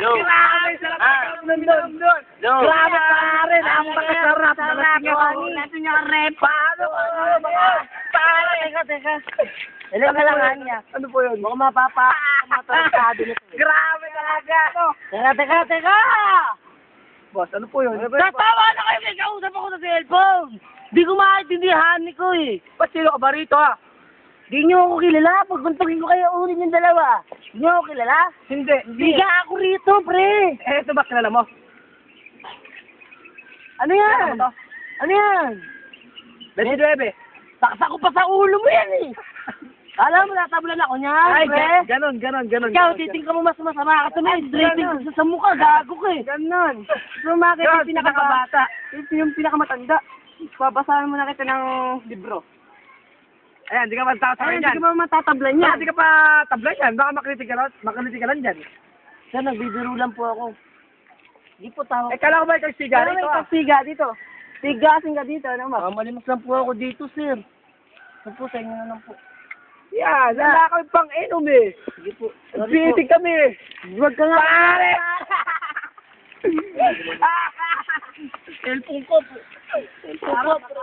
Yo! Grabe, sarap nun. Grabe pare, napakasarap. Natin yung repa. Pare, teka. Ilang kalangan niya. Ano po yun? Mukhang matarantado nito. Grabe talaga. Teka. Boss, ano po yun? Tatawa na kayo, may kausap ako sa cellphone. Di ko maintindihan ni ko eh. Ba't sino ka ba rito ha? Di nyo ako kilala. Pagkuntugin ko kayo ulit yung dalawa. Di nyo ako kilala? Hindi. Di ka ako rito, pre. Eh, ito ba kilala mo? Ano yan? Ano yan? 29. Saksak ko pa sa ulo mo yan eh. Alam mo, natablan ako niyan, Ay, pre. ganon. Ikaw, titingin ka mo mas masama ka tumingin. Draping sa mukha, gago ka eh. Ganon. Sumakit Ganon, yung pinakabata. yung pinakamatanda. Babasahan mo na kita ng libro. Ayan, di ka pa tatawa Ay, yan. hindi ka ba matatablan Baka yan? di ka pa tabla yan. Baka makritik ka lang dyan. Sir, nagbibiro lang po ako. Hindi po tawag. Eh, kala ko ba ikaw siga Kaya rito may ah? pasiga dito. Sigasin ka dito, ano ma? Malimos lang po ako dito, sir. Sir po, sa inyo na lang po. Yan, wala kami pang inom eh. Sige po. Busy kami eh. Huwag ka nga. Pare! Cellphone ko. Cellphone ko.